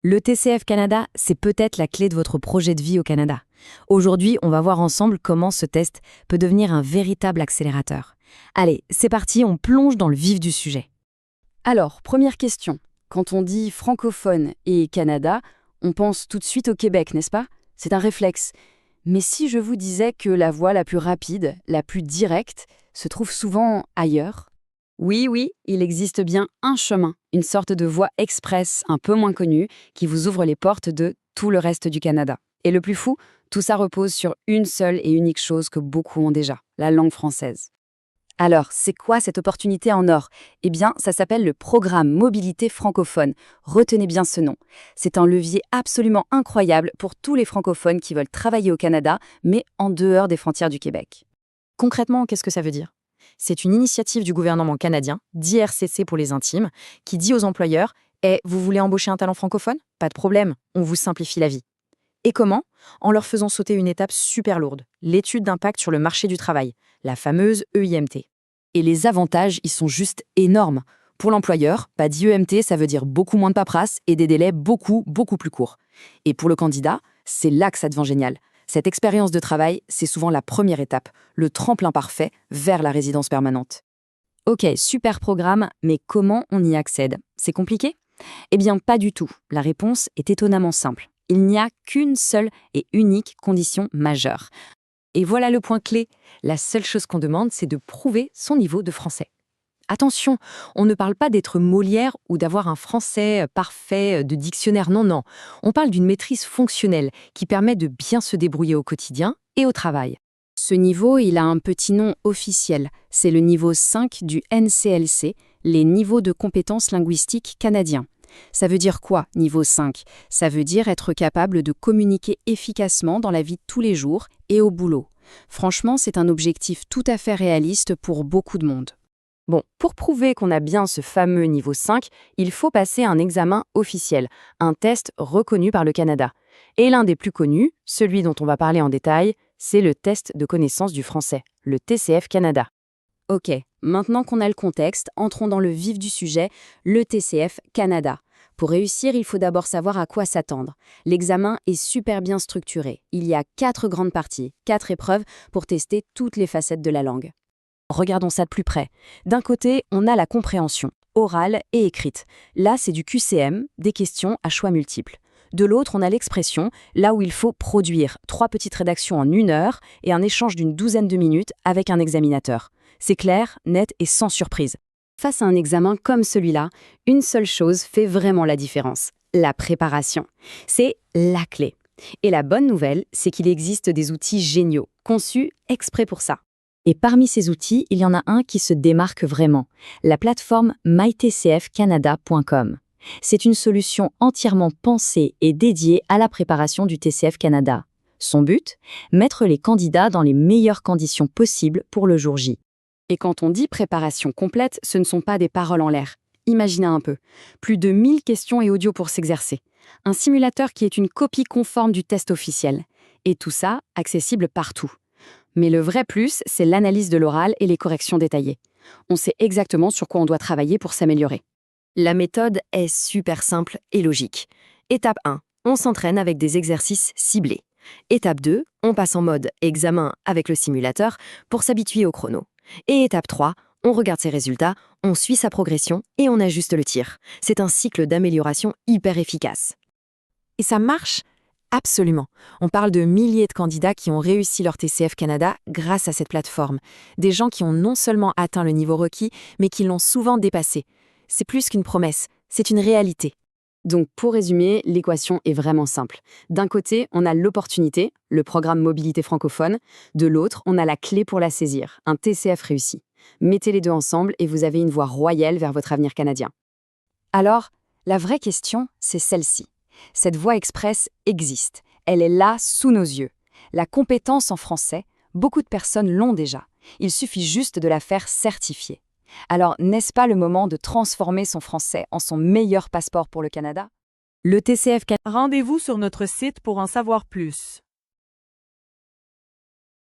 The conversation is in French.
Le TCF Canada, c'est peut-être la clé de votre projet de vie au Canada. Aujourd'hui, on va voir ensemble comment ce test peut devenir un véritable accélérateur. Allez, c'est parti, on plonge dans le vif du sujet. Alors, première question. Quand on dit francophone et Canada, on pense tout de suite au Québec, n'est-ce pas? C'est un réflexe. Mais si je vous disais que la voie la plus rapide, la plus directe, se trouve souvent ailleurs? Oui, il existe bien un chemin, une sorte de voie express un peu moins connue qui vous ouvre les portes de tout le reste du Canada. Et le plus fou, tout ça repose sur une seule et unique chose que beaucoup ont déjà, la langue française. Alors, c'est quoi cette opportunité en or? Eh bien, ça s'appelle le programme Mobilité francophone. Retenez bien ce nom. C'est un levier absolument incroyable pour tous les francophones qui veulent travailler au Canada, mais en dehors des frontières du Québec. Concrètement, qu'est-ce que ça veut dire? C'est une initiative du gouvernement canadien, d'IRCC pour les intimes, qui dit aux employeurs vous voulez embaucher un talent francophone? Pas de problème, on vous simplifie la vie. Et comment? En leur faisant sauter une étape super lourde, l'étude d'impact sur le marché du travail, la fameuse EIMT. Et les avantages, ils sont juste énormes. Pour l'employeur, pas d'IEMT, ça veut dire beaucoup moins de paperasse et des délais beaucoup plus courts. Et pour le candidat, c'est là que ça devient génial. Cette expérience de travail, c'est souvent la première étape, le tremplin parfait vers la résidence permanente. Ok, super programme, mais comment on y accède? C'est compliqué? Eh bien, pas du tout. La réponse est étonnamment simple. Il n'y a qu'une seule et unique condition majeure. Et voilà le point clé. La seule chose qu'on demande, c'est de prouver son niveau de français. Attention, on ne parle pas d'être Molière ou d'avoir un français parfait de dictionnaire, non. On parle d'une maîtrise fonctionnelle qui permet de bien se débrouiller au quotidien et au travail. Ce niveau, il a un petit nom officiel. C'est le niveau 5 du NCLC, les niveaux de compétences linguistiques canadiens. Ça veut dire quoi, niveau 5? Ça veut dire être capable de communiquer efficacement dans la vie de tous les jours et au boulot. Franchement, c'est un objectif tout à fait réaliste pour beaucoup de monde. Bon, pour prouver qu'on a bien ce fameux niveau 5, il faut passer un examen officiel, un test reconnu par le Canada. Et l'un des plus connus, celui dont on va parler en détail, c'est le test de connaissance du français, le TCF Canada. Ok, maintenant qu'on a le contexte, entrons dans le vif du sujet, le TCF Canada. Pour réussir, il faut d'abord savoir à quoi s'attendre. L'examen est super bien structuré. Il y a 4 grandes parties, 4 épreuves pour tester toutes les facettes de la langue. Regardons ça de plus près. D'un côté, on a la compréhension, orale et écrite. Là, c'est du QCM, des questions à choix multiples. De l'autre, on a l'expression, là où il faut produire 3 petites rédactions en 1 heure et un échange d'une douzaine de minutes avec un examinateur. C'est clair, net et sans surprise. Face à un examen comme celui-là, une seule chose fait vraiment la différence, la préparation. C'est la clé. Et la bonne nouvelle, c'est qu'il existe des outils géniaux, conçus exprès pour ça. Et parmi ces outils, il y en a un qui se démarque vraiment, la plateforme mytcfcanada.com. C'est une solution entièrement pensée et dédiée à la préparation du TCF Canada. Son but? Mettre les candidats dans les meilleures conditions possibles pour le jour J. Et quand on dit préparation complète, ce ne sont pas des paroles en l'air. Imaginez un peu. Plus de 1000 questions et audios pour s'exercer. Un simulateur qui est une copie conforme du test officiel. Et tout ça, accessible partout. Mais le vrai plus, c'est l'analyse de l'oral et les corrections détaillées. On sait exactement sur quoi on doit travailler pour s'améliorer. La méthode est super simple et logique. Étape 1, on s'entraîne avec des exercices ciblés. Étape 2, on passe en mode examen avec le simulateur pour s'habituer au chrono. Et étape 3, on regarde ses résultats, on suit sa progression et on ajuste le tir. C'est un cycle d'amélioration hyper efficace. Et ça marche? Absolument. On parle de milliers de candidats qui ont réussi leur TCF Canada grâce à cette plateforme. Des gens qui ont non seulement atteint le niveau requis, mais qui l'ont souvent dépassé. C'est plus qu'une promesse, c'est une réalité. Donc pour résumer, l'équation est vraiment simple. D'un côté, on a l'opportunité, le programme Mobilité francophone. De l'autre, on a la clé pour la saisir, un TCF réussi. Mettez les deux ensemble et vous avez une voie royale vers votre avenir canadien. Alors, la vraie question, c'est celle-ci. Cette voie express existe. Elle est là, sous nos yeux. La compétence en français, beaucoup de personnes l'ont déjà. Il suffit juste de la faire certifier. Alors, n'est-ce pas le moment de transformer son français en son meilleur passeport pour le Canada? Le TCF Canada. Rendez-vous sur notre site pour en savoir plus.